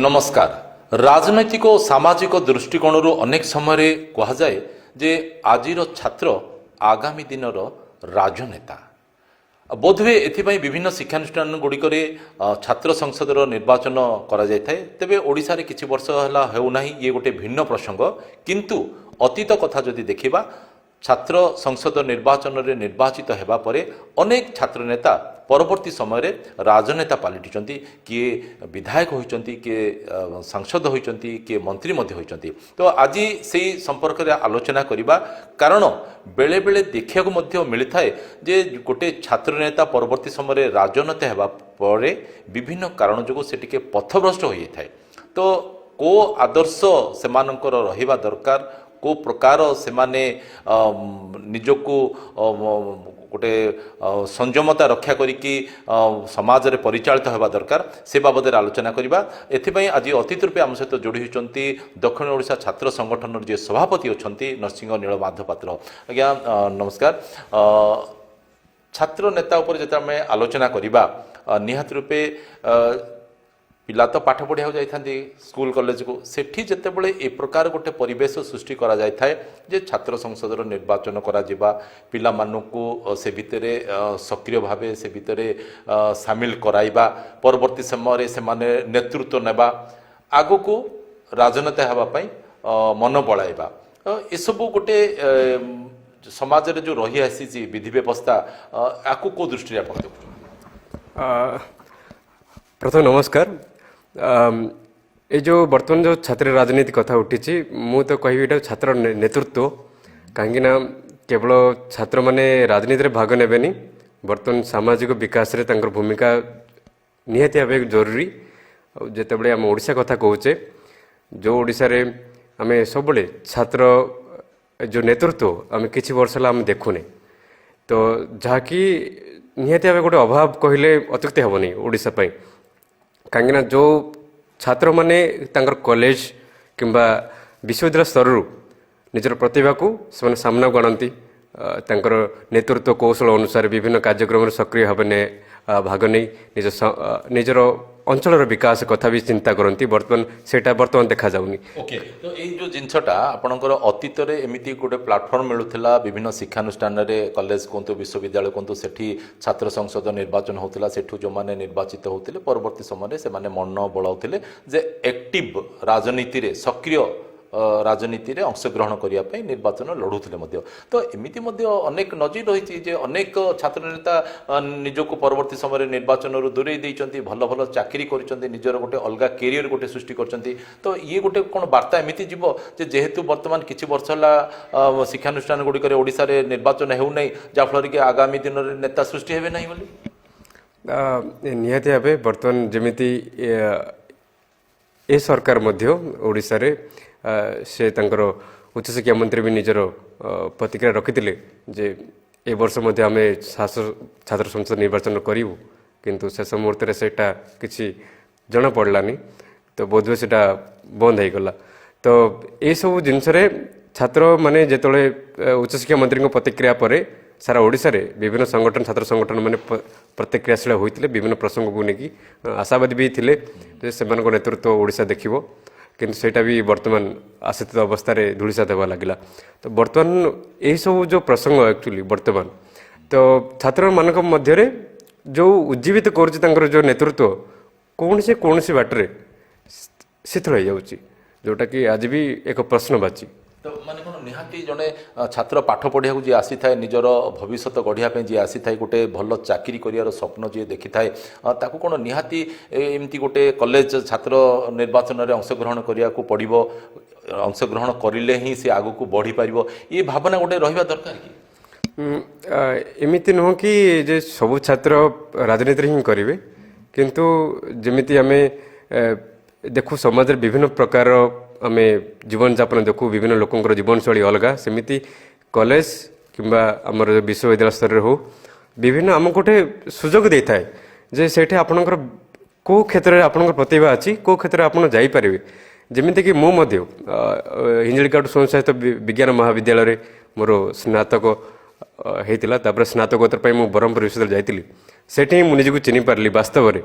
नमस्कार। राजनैतिक और सामाजिक दृष्टिकोण अनेक समय कहुए जे आजिर छात्र आगामी दिन राजनेता बोधवे एथिपाई विभिन्न शिक्षानुष्ठान गुड़िक छात्र संसदर निर्वाचन करा जाय थाए। तेबे ओडिशा रे किछि वर्ष हला हेउना ये गोटे भिन्न प्रसंग, किंतु अतीत कथा जदि देखिबा छात्र संसद निर्वाचन रे निर्वाचित हेबा परे अनेक छात्र नेता परवर्ती समय रे राजनेता पलटिचंती, किए विधायक होइचंती, किए सांसद होइचंती, किए मंत्री मध्य होइचंती। तो आज से संपर्क रे आलोचना करिबा, कारण बेले बेले देखिया को मध्य मिलिथाए जे गोटे छात्र नेता परवर्ती समय रे राजनेता हेबा परे विभिन्न कारण जोगो से टिके पथभ्रष्ट होई थाए। तो को आदर्श सेमानकर रहिबा दरकार, को प्रकार से माने निजको गोटे संयमता रक्षा करिकी समाज रे परिचालित होगा दरकार, से बाबद आलोचना करबा। एथिपई आज अतिथि रूपे आम सहित जोड़ी होइचंती दक्षिण ओडिशा छात्र संगठन जे सभापति अछंती नरसिंह नीलमाधव पात्र। आज्ञा नमस्कार। छात्र नेता उपर जते आम आलोचना करबा, निहात रूपे पिला तो पाठ पढ़िया जाइथांती स्कूल कॉलेज को, सेठी जेतेबेले ए प्रकार गोटे परिवेश सृष्टि करा जाय थाए जे छात्र संसदर निर्वाचन करा जिबा, पिला मानकु से भितरे सक्रिय भावे से भितरे शामिल कराइबा, परवर्ती समय रे से माने नेतृत्व नेबा, आगो को राजनेता हेबा पई मन बळाइबा, ए सब गोटे समाज रे जो रही आसी विधि व्यवस्था आकु को दृष्टि आपण देखु। प्रथम नमस्कार। ये जो बर्तमान जो छात्र राजनीति कथा उठी, मु तो कहि एटा छात्र नेतृत्व, कहीं केवल छात्र माने राजनीति रे भाग नेबेनी, बर्तमान सामाजिक विकास रे तांकर भूमिका निहाती भाव जरूरी। जेतेबेले आम ओडिशा कथा कहूचे, जो ओडिशा रे आमे सबले छात्र जो नेतृत्व आम किछि वर्ष ला आम देखुने, तो जहाँकि निहाती भाव गोटे अभाव कहले अत्युक्ति हेबनी ओडिशा पई। कहीं जो छात्र माने तांकर कॉलेज किंबा विश्वविद्यालय स्तर निजर प्रतिभा को से सामना गणती, तांकर नेतृत्व कौशल अनुसार विभिन्न कार्यक्रम सक्रिय भाव ने भाग नहीं निजर अंचल विकास कथा भी चिंता करती। बर्तमान सेटा बर्तमान देखा जाउनी। ओके, तो ये जो जिनसटा आपणकर अतीत रे एमिति गोटे प्लाटफॉर्म मिलुथिला, विभिन्न शिक्षानुष्ठान रे कॉलेज कोंतु विश्वविद्यालय कोंतु सेठी छात्र संसद निर्वाचन होतिला, सेठु जो माने निर्वाचित होतिले परवर्ती समय रे से माने मन बळाउथिले जे एक्टिव राजनीति रे सक्रिय राजनीति रे अंशग्रहण करिया पई निर्वाचन लढुथिले मध्य। तो एमिति मध्य अनेक नजीर रही जे अनेक छात्र नेता निजको परवर्ती समय रे निर्वाचन रु दूरे दैचंती, भल भल चाकरी करिसंती, निजर गोटे अलगा कैरियर गोटे सृष्टि करचंती। तो ये गोटे कोन वार्ता एमिति जीवो जे जेहेतु वर्तमान किछि वर्ष हला शिक्षानुष्ठान गुडी करे ओडिसा रे निर्वाचन हेउ नै, जा फल कि आगामी दिन रे नेता सृष्टि हेबे नै बोली निहाती भावे बर्तमान जेमिति ए सरकार मध्य ओडिसा रे से तांकर उच्च शिक्षा मंत्री भी निजर प्रतिक्रिया रखिथिले जे ए वर्ष मध्य आमे छात्र संसद निर्वाचन करिवु, किंतु शेष मुहूर्त रे सेटा किछि जणा पड़लानी, तो बोधवे सेटा बंद हो गला। तो ए सब जिनस रे छात्र माने जेतले उच्च शिक्षा मंत्री को प्रतिक्रिया परे सारा ओडिशा रे विभिन्न संगठन छात्र संगठन माने प्रतिक्रियाशील होइतिले, विभिन्न प्रसंग को नेकी आशावादी भी थिले जे सेमानको नेतृत्व ओडिशा देखिबो, किंतु सेटा भी वर्तमान आशित अवस्था रे धूलिसात होगा लगिला। तो वर्तमान यही सब जो प्रसंग एक्चुअली वर्तमान तो छात्र मानक मध्य रे जो उज्जीवित करुछि तांकर जो नेतृत्व कौन सी बाटरे शिथिल हो जाउछि, जोटा कि आज भी एक प्रश्नवाची। तो माने कोन निहाती जने छात्र पाठ पढ़िया जी आसी थाए, निजर भविष्य गढ़िया पे जी आसी थाए, गोटे भल चाकरी करियार स्वप्न जी देखि थाए, ताकू कोन निहाती एमती गोटे कॉलेज छात्र निर्वाचन रे अंशग्रहण करिया को पड़िबो, अंशग्रहण करिले ही से आगु को बढ़ी पारिबो, ये भावना गोटे रहिबा दरकार कि एमिति नुह कि जे सब छात्र राजनीति ही करिवे, किंतु जेमिति आमे देखु समाज रे विभिन्न प्रकार आमे जीवन जापन देखू, विभिन्न लोकंकर जीवन शैली अलगा, सेमिति कॉलेज किंबा आमर विश्वविद्यालय स्तर रे हो विभिन्न आम गोटे सुजोग दे थाए जे सेठे आपनकर को क्षेत्र रे आपनकर प्रतिभा अछि, को क्षेत्र रे आपन जाई परिबे। जेमिति कि मु मध्य हिंजलिकाटू स्वयंसहायता विज्ञान महाविद्यालय रे मोर स्नातक हेतिला, तापर स्नातकोत्तर पई मु ब्रह्मपुर विश्वविद्यालय जाइतिली, सेठी मु निजको चिनि पारली वास्तव रे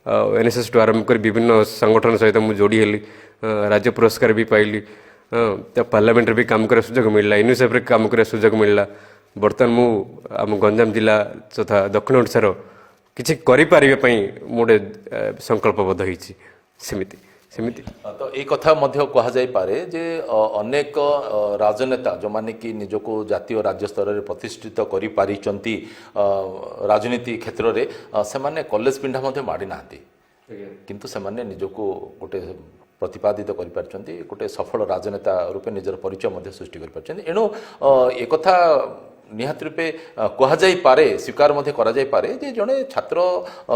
एनएसएस टू आरंभ कर विभिन्न संगठन सहित मुझे जोड़ी हेली राज्य पुरस्कार भी पाइली तो पार्लियामेंट भी काम कर सुजोग मिलला यूनिसेफ रे काम कर सुजोग मिलला बर्तमान मु आम गंजाम जिला तथा दक्षिण ओडिशार किछि करि पारिबे पई मोडे संकल्पबद्ध होईछि सेमिति सेमिति तो ये कथा मध्य कहा जाई पारे जे अनेक राजनेता जो माने कि निजको जातीय राज्य स्तर रे प्रतिष्ठित करि पारिचंती राजनीति क्षेत्र रे से माने कॉलेज पिंडा मध्य माडी नाहंती किंतु से माने निजको गोटे प्रतिपादित करि पारचंती गोटे सफल राजनेता रूपे निजर परिचय मध्य सृष्टि करि पारचंती एणु ए कथा निहात रूपे कहा जाई पारे स्वीकार मध्य करा जाई पारे जे जणे छात्र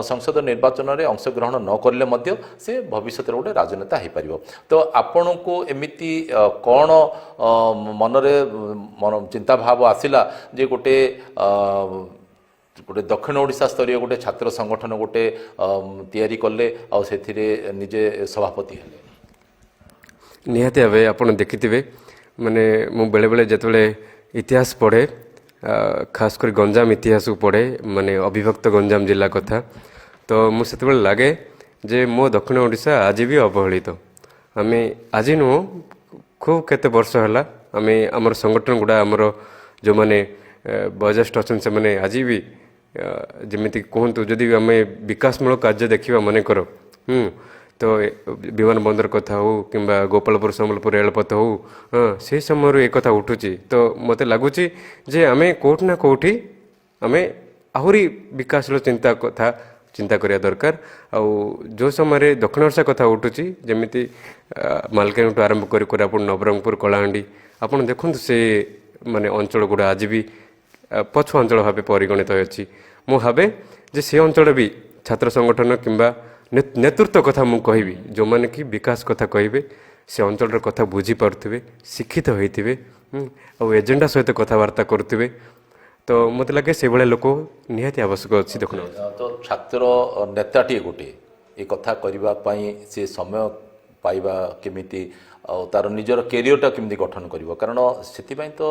संसद निर्वाचन रे अंशग्रहण न करले मध्य से भविष्य रे गोटे राजनेता हो पारिबो तो आपन को एमिति कोन मनरे चिंता भाव आसिला जे गोटे गोटे दक्षिण ओडिशा स्तरीय गोटे छात्र संगठन गोटे तैयारी कले आ सेथिरे निजे सभापति हेले निहाती भावे आपण देखिथिबे माने मु बेले बेले जेतबेले इतिहास पढ़े खास कर गंजाम इतिहास को पढ़े माने अविभक्त गंजाम जिला कथा तो मुझे लगे जे मो दक्षिण ओडिशा आज भी अवहेलित आम आज नुह खूब केते वर्ष है आम आमर संगठन गुड़ा आमर जो मैंने बयोज्येष्ठ अच्छा से मैंने आज भी जमीती कहतु जदि आम विकासमूलक कार्य देखा मन कर तो विमान बंदर कथा हो कि गोपालपुर सम्बलपुर रेलपथ हो हाँ से समय एक कथा उठुची तो मत लगुच जे आम कौट ना कौटी आम आहरी विकास चिंता कथा चिंता करिया दरकार आउ जो समय दक्षिण ओडिशा कथा उठुची जमीती मालकानगिरी टू आरंभ कर कोरापुट नवरंगपुर कलाहांडी आपड़ देखु से माने अंचल गुड़ा आज भी पछुआ अंचल भाव परिगणित अच्छी मु भावे जे से अंचल भी छात्र संगठन किंबा नेतृत्व कथा मु कहबी जो माने कि विकास कथा कहबे से अंचल कथा बुझी पारुथिबे शिक्षित होइथिबे और एजेंडा सहित कथबार्ता करुथिबे तो मत लगे से भाया लोक निहाती आवश्यक अच्छी देखुन तो छात्र नेताटी गोटे ये कथा करबा पई से समय पाइबा केमिति तार निजर कैरियरटा केमती गठन करिवो कारण सेतिपई तो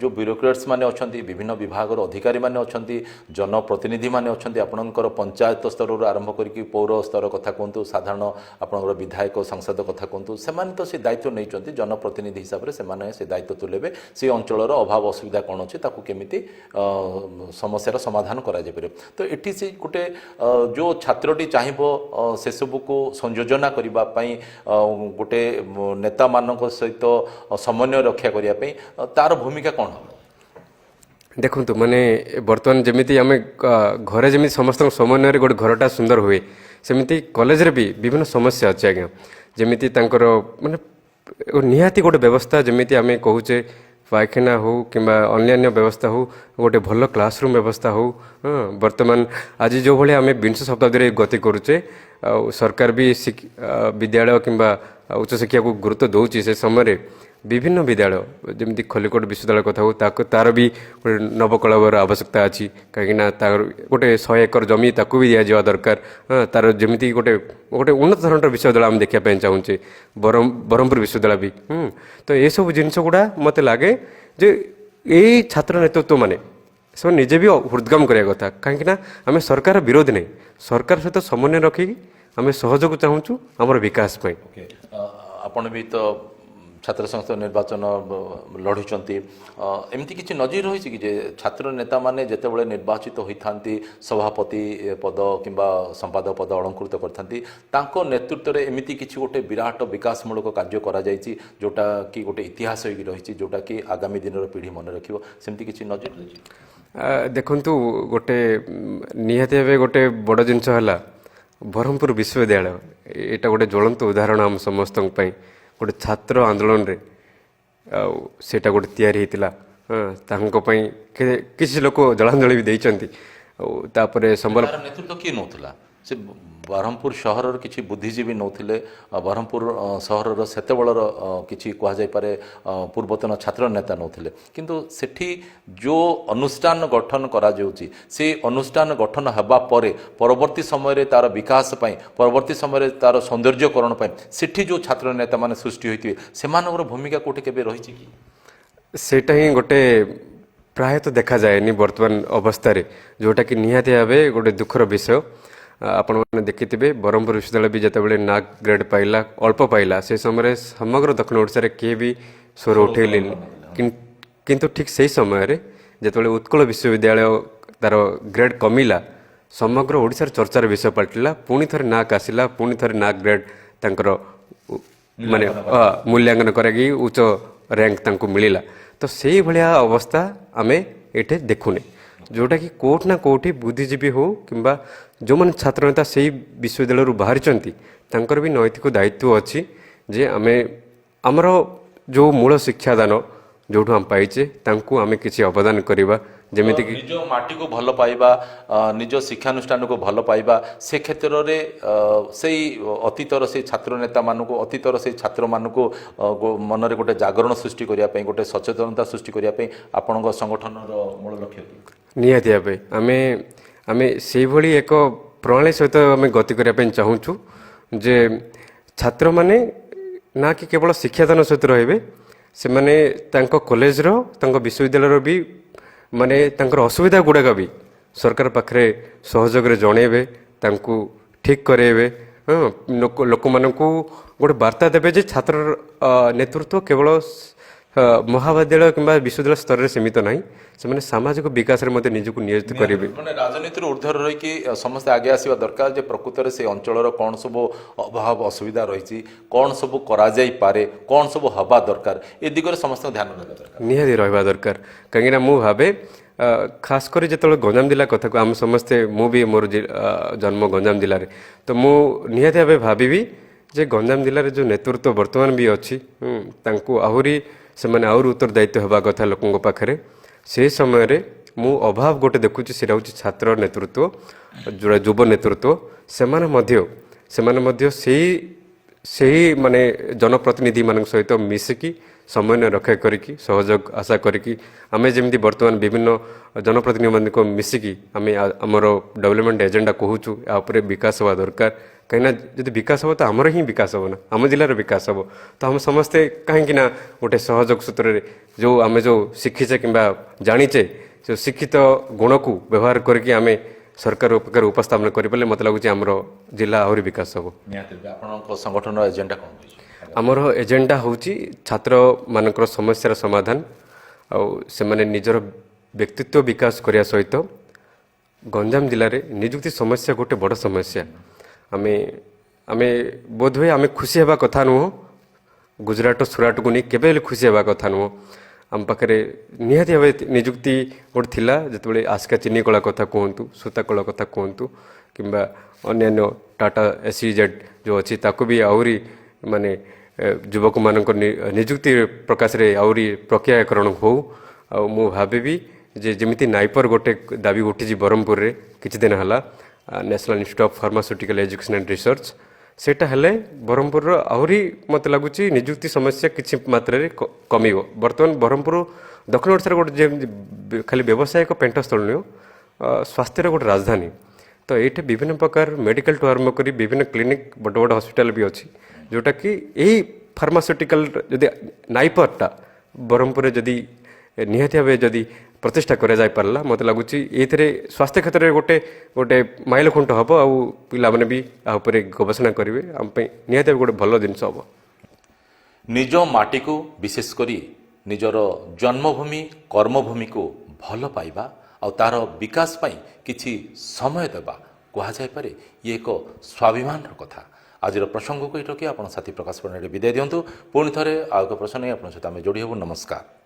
जो ब्यूरोक्रेट्स माने अछंती विभिन्न विभाग अधिकारी माने अछंती जनप्रतिनिधि माने अछंती आपनकर पंचायत स्तर रो आरंभ करके पौर स्तर कथा कहतु साधारण आपनकर विधायक संसद कथा कहतु से माने तो से दायित्व नै चंती जनप्रतिनिधि हिसाब रे से माने से दायित्व तुलेबे से अंचलर अभाव असुविधा कोन अछि ताकू केमिति समस्यार समाधान करा जे परबे तो एठी से गोटे जो छात्रटी चाहिबो से सब को संयोजना करबा पई गोटे नेता मानक सहित समन्वय रक्षा करने तार भूमिका कौन हो देखु माने बर्तमान जमीती आम घरे जमी समस्त समन्वय गोटे घरटा सुंदर हुए सेमती कॉलेज रे भी विभिन्न समस्या अच्छे आज्ञा जमीती माने निहाती गोटे व्यवस्था जमीती आम कहूचे पायखाना हो कि अन्य व्यवस्था हो गोटे भल क्लासरूम व्यवस्था हो बर्तमान आज जो भाई आम विंश शताब्दी गति करुचे सरकार भी विद्यालय कि उच्च शिक्षा को गुरुत्व दौर से समय विभिन्न विद्यालय जमी खलिकोट विश्वविद्यालय कथा हो तार भी नवकलवर आवश्यकता अच्छी कहीं गोटे 100 एकर जमी ताकू भी दिया दरकार तार जमी गोटे गोटे उन्नत धरण विश्वविद्यालय आम देखा चाहूचे ब्रह्मपुर विश्वविद्यालय भी तो ये सब जिनस गुड़ा मत लगे जे यही छात्र नेतृत्व माने से निजे भी हृदगम करिया कथा कहीं आम सरकार विरोध नहीं सरकार सहित समन्वय रखिकी आम सहयोग चाहूँ आमर विकास आपण भी तो छात्र संसद निर्वाचन लड़ुंट एमती किसी नजर रही कि छात्र नेता माने जितेबाला निर्वाचित होती सभापति पद कि संपादक पद अलंकृत करता नेतृत्व में एमती किसी गोटे विराट विकासमूलक कार्य करा जोटा कि गोटे इतिहास हो रही जोटा कि आगामी दिन पीढ़ी मन रखियो सेमती किसी नजर रही देखंतु गोटे निहाती भाव गोटे बड़ जिनस है ब्रह्मपुर विश्वविद्यालय यहाँ गोटे ज्वलंत उदाहरण आम समस्त गोटे छात्र आंदोलन रे सेटा गोटे तैयारी होता किसी लोक जलांजलि भी देइचंती तापरे संबल नेतृत्व किए नौला से ब्रह्मपुर सहर किसी बुद्धिजीवी नौथिले ब्रह्मपुर सहर सेते बलर किसी कह जाय पारे पूर्वतन छात्र नेता नौथिले किंतु सेठी जो अनुष्ठान गठन करा जाउची से अनुष्ठान गठन हबा परे परवर्ती समय रे तार विकास पई परवर्ती समय रे तार सौंदर्यकरण पई सेठी जो छात्र नेता माने सृष्टि होइतिबे सेमानकर भूमिका कोठी केबे रहिछि कि सेटा ही गोटे प्राय तो देखा जाए वर्तमान अवस्था रे जोटा कि निहाती भावे गोटे दुखर विषय ଆପଣମାନେ ଦେଖିଥିବେ ବ୍ରହ୍ମପୁର ବିଶ୍ୱବିଦ୍ୟାଳୟ ବି ଯେତେବେଳେ ନାକ୍ ଗ୍ରେଡ୍ ପାଇଲା ଅଳ୍ପ ପାଇଲା ସେ ସମୟରେ ସମଗ୍ର ଦକ୍ଷିଣ ଓଡ଼ିଶାରେ କିଏ ବି ସ୍ୱର ଉଠେଇଲେନି କିନ୍ତୁ ଠିକ୍ ସେହି ସମୟରେ ଯେତେବେଳେ ଉତ୍କଳ ବିଶ୍ୱବିଦ୍ୟାଳୟ ତାର ଗ୍ରେଡ୍ କମିଲା ସମଗ୍ର ଓଡ଼ିଶାର ଚର୍ଚ୍ଚାର ବିଷୟ ପାଲଟିଲା ପୁଣି ଥରେ ନାକ୍ ଆସିଲା ପୁଣି ଥରେ ନାକ୍ ଗ୍ରେଡ୍ ତାଙ୍କର ମାନେ ମୂଲ୍ୟାଙ୍କନ କରାଇକି ଉଚ୍ଚ ର୍ୟାଙ୍କ ତାଙ୍କୁ ମିଳିଲା ତ ସେଇଭଳିଆ ଅବସ୍ଥା ଆମେ ଏଠି ଦେଖୁନେ ଯେଉଁଟାକି କେଉଁଠି ନା କେଉଁଠି ବୁଦ୍ଧିଜୀବୀ ହେଉ କିମ୍ବା ଯେଉଁମାନେ ଛାତ୍ରନେତା ସେଇ ବିଶ୍ୱବିଦ୍ୟାଳୟରୁ ବାହାରିଛନ୍ତି ତାଙ୍କର ବି ନୈତିକ ଦାୟିତ୍ୱ ଅଛି ଯେ ଆମେ ଆମର ଯେଉଁ ମୂଳ ଶିକ୍ଷାଦାନ ଯେଉଁଠୁ ଆମେ ପାଇଛେ ତାଙ୍କୁ ଆମେ କିଛି ଅବଦାନ କରିବା ଯେମିତିକି ନିଜ ମାଟିକୁ ଭଲ ପାଇବା ନିଜ ଶିକ୍ଷାନୁଷ୍ଠାନକୁ ଭଲ ପାଇବା ସେ କ୍ଷେତ୍ରରେ ସେଇ ଅତୀତର ସେଇ ଛାତ୍ର ନେତାମାନଙ୍କୁ ଅତୀତର ସେଇ ଛାତ୍ରମାନଙ୍କୁ ମନରେ ଗୋଟେ ଜାଗରଣ ସୃଷ୍ଟି କରିବା ପାଇଁ ଗୋଟେ ସଚେତନତା ସୃଷ୍ଟି କରିବା ପାଇଁ ଆପଣଙ୍କ ସଂଗଠନର ମୂଳ ଲକ୍ଷ୍ୟ କି? ନିହାତି ଭାବେ ଆମେ ସେଇଭଳି ଏକ ପ୍ରଣାଳୀ ସହିତ ଆମେ ଗତି କରିବା ପାଇଁ ଚାହୁଁଛୁ ଯେ ଛାତ୍ରମାନେ ନା କି କେବଳ ଶିକ୍ଷାଦାନ ସହିତ ରହିବେ ସେମାନେ ତାଙ୍କ କଲେଜର ତାଙ୍କ ବିଶ୍ୱବିଦ୍ୟାଳୟର ବି ମାନେ ତାଙ୍କର ଅସୁବିଧା ଗୁଡ଼ାକ ବି ସରକାର ପାଖରେ ସହଯୋଗରେ ଜଣେଇବେ ତାଙ୍କୁ ଠିକ୍ କରେଇବେ ଲୋକମାନଙ୍କୁ ଗୋଟେ ବାର୍ତ୍ତା ଦେବେ ଯେ ଛାତ୍ରର ନେତୃତ୍ୱ କେବଳ ମହାବିଦ୍ୟାଳୟ କିମ୍ବା ବିଶ୍ୱବିଦ୍ୟାଳୟ ସ୍ତରରେ ସୀମିତ ନାହିଁ ସେମାନେ ସାମାଜିକ ବିକାଶରେ ମଧ୍ୟ ନିଜକୁ ନିୟୋଜିତ କରିବେ ମାନେ ରାଜନୀତିର ଊର୍ଦ୍ଧ୍ୱରେ ରହିକି ସମସ୍ତେ ଆଗେ ଆସିବା ଦରକାର ଯେ ପ୍ରକୃତରେ ସେ ଅଞ୍ଚଳର କ'ଣ ସବୁ ଅଭାବ ଅସୁବିଧା ରହିଛି କ'ଣ ସବୁ କରାଯାଇପାରେ କ'ଣ ସବୁ ହେବା ଦରକାର ଏ ଦିଗରେ ସମସ୍ତଙ୍କ ଧ୍ୟାନ ଦେବା ଦରକାର ନିହାତି ରହିବା ଦରକାର କାହିଁକିନା ମୁଁ ଭାବେ ଖାସ କରି ଯେତେବେଳେ ଗଞ୍ଜାମ ଜିଲ୍ଲା କଥାକୁ ଆମେ ସମସ୍ତେ ମୁଁ ବି ମୋର ଜନ୍ମ ଗଞ୍ଜାମ ଜିଲ୍ଲାରେ ତ ମୁଁ ନିହାତି ଭାବେ ଭାବିବି ଯେ ଗଞ୍ଜାମ ଜିଲ୍ଲାରେ ଯେଉଁ ନେତୃତ୍ୱ ବର୍ତ୍ତମାନ ବି ଅଛି ତାଙ୍କୁ ଆହୁରି ସେମାନେ ଆହୁରି ଉତ୍ତରଦାୟିତ୍ୱ ହେବା କଥା ଲୋକଙ୍କ ପାଖରେ ସେହି ସମୟରେ ମୁଁ ଅଭାବ ଗୋଟେ ଦେଖୁଛି ସେଇଟା ହେଉଛି ଛାତ୍ର ନେତୃତ୍ୱ ଯେଉଁଟା ଯୁବ ନେତୃତ୍ୱ ସେମାନେ ମଧ୍ୟ ସେହି ମାନେ ଜନପ୍ରତିନିଧିମାନଙ୍କ ସହିତ ମିଶିକି ସମନ୍ୱୟ ରକ୍ଷା କରିକି ସହଯୋଗ ଆଶା କରିକି ଆମେ ଯେମିତି ବର୍ତ୍ତମାନ ବିଭିନ୍ନ ଜନପ୍ରତିନିଧିମାନଙ୍କ ମିଶିକି ଆମେ ଆମର ଡେଭଲପମେଣ୍ଟ ଏଜେଣ୍ଡା କହୁଛୁ ୟା ଉପରେ ବିକାଶ ହେବା ଦରକାର କାହିଁକିନା ଯଦି ବିକାଶ ହେବ ତ ଆମର ହିଁ ବିକାଶ ହେବ ନା ଆମ ଜିଲ୍ଲାର ବିକାଶ ହେବ ତ ଆମେ ସମସ୍ତେ କାହିଁକି ନା ଗୋଟେ ସହଯୋଗ ସୂତ୍ରରେ ଆମେ ଯେଉଁ ଶିଖିଛେ କିମ୍ବା ଜାଣିଛେ ଯେଉଁ ଶିକ୍ଷିତ ଗୁଣକୁ ବ୍ୟବହାର କରିକି ଆମେ ସରକାର ପାଖରେ ଉପସ୍ଥାପନ କରିପାରିଲେ ମୋତେ ଲାଗୁଛି ଆମର ଜିଲ୍ଲା ଆହୁରି ବିକାଶ ହେବ ନିହାତି ଆପଣଙ୍କ ସଂଗଠନର ଏଜେଣ୍ଡା କ'ଣ ହେଉଛି ଆମର ଏଜେଣ୍ଡା ହେଉଛି ଛାତ୍ରମାନଙ୍କର ସମସ୍ୟାର ସମାଧାନ ଆଉ ସେମାନେ ନିଜର ବ୍ୟକ୍ତିତ୍ୱ ବିକାଶ କରିବା ସହିତ ଗଞ୍ଜାମ ଜିଲ୍ଲାରେ ନିଯୁକ୍ତି ସମସ୍ୟା ଗୋଟେ ବଡ଼ ସମସ୍ୟା ଆମେ ବୋଧହୁଏ ଆମେ ଖୁସି ହେବା କଥା ନୁହଁ ଗୁଜରାଟ ସୁରାଟକୁ ନେଇ କେବେ ହେଲେ ଖୁସି ହେବା କଥା ନୁହଁ ଆମ ପାଖରେ ନିହାତି ଭାବେ ନିଯୁକ୍ତି ଗୋଟେ ଥିଲା ଯେତେବେଳେ ଆସ୍କା ଚିନି କଳା କଥା କୁହନ୍ତୁ ସୂତା କଳା କଥା କୁହନ୍ତୁ କିମ୍ବା ଅନ୍ୟାନ୍ୟ ଟାଟା SEZ ଯେଉଁ ଅଛି ତାକୁ ବି ଆହୁରି ମାନେ ଯୁବକମାନଙ୍କ ନିଯୁକ୍ତି ପ୍ରକାଶରେ ଆହୁରି ପ୍ରକ୍ରିୟାକରଣ ହେଉ ଆଉ ମୁଁ ଭାବିବି ଯେ ଯେମିତି ନାଇପର ଗୋଟେ ଦାବି ଉଠିଛି ବ୍ରହ୍ମପୁରରେ କିଛି ଦିନ ହେଲା national institute of pharmaceutical education and research ସେଇଟା ହେଲେ ବ୍ରହ୍ମପୁରର ଆହୁରି ମୋତେ ଲାଗୁଛି ନିଯୁକ୍ତି ସମସ୍ୟା କିଛି ମାତ୍ରାରେ କମିବ ବର୍ତ୍ତମାନ ବ୍ରହ୍ମପୁର ଦକ୍ଷିଣ ଓଡ଼ିଶାର ଗୋଟେ ଯେମିତି ଖାଲି ବ୍ୟବସାୟିକ ପେଣ୍ଠସ୍ଥଳ ନୁହେଁ ସ୍ୱାସ୍ଥ୍ୟର ଗୋଟେ ରାଜଧାନୀ ତ ଏଇଠି ବିଭିନ୍ନ ପ୍ରକାର ମେଡ଼ିକାଲଠୁ ଆରମ୍ଭ କରି ବିଭିନ୍ନ କ୍ଲିନିକ୍ ବଡ଼ ବଡ଼ ହସ୍ପିଟାଲ ବି ଅଛି ଯେଉଁଟାକି ଏଇ ଫାର୍ମାସ୍ୟୁଟିକାଲ ଯଦି ନାଇପରଟା ବ୍ରହ୍ମପୁରରେ ଯଦି ନିହାତି ଭାବେ ଯଦି ପ୍ରତିଷ୍ଠା କରାଯାଇପାରିଲା ମୋତେ ଲାଗୁଛି ଏଇଥିରେ ସ୍ୱାସ୍ଥ୍ୟ କ୍ଷେତ୍ରରେ ଗୋଟେ ମାଇଲ ଖୁଣ୍ଟ ହେବ ଆଉ ପିଲାମାନେ ବି ଆ ଉପରେ ଗବେଷଣା କରିବେ ଆମ ପାଇଁ ନିହାତି ଭାବେ ଗୋଟେ ଭଲ ଜିନିଷ ହେବ ନିଜ ମାଟିକୁ ବିଶେଷ କରି ନିଜର ଜନ୍ମଭୂମି କର୍ମଭୂମିକୁ ଭଲ ପାଇବା ଆଉ ତାର ବିକାଶ ପାଇଁ କିଛି ସମୟ ଦେବା କୁହାଯାଇପାରେ ଇଏ ଏକ ସ୍ୱାଭିମାନର କଥା ଆଜିର ପ୍ରସଙ୍ଗକୁ ଏଠି ରଖି ଆପଣ ସାଥୀ ପ୍ରକାଶ ପରିଣାରେ ବିଦାୟ ଦିଅନ୍ତୁ ପୁଣି ଥରେ ଆଉ ଏକ ପ୍ରଶ୍ନ ନେଇ ଆପଣଙ୍କ ସହିତ ଆମେ ଯୋଡ଼ି ହେବୁ ନମସ୍କାର।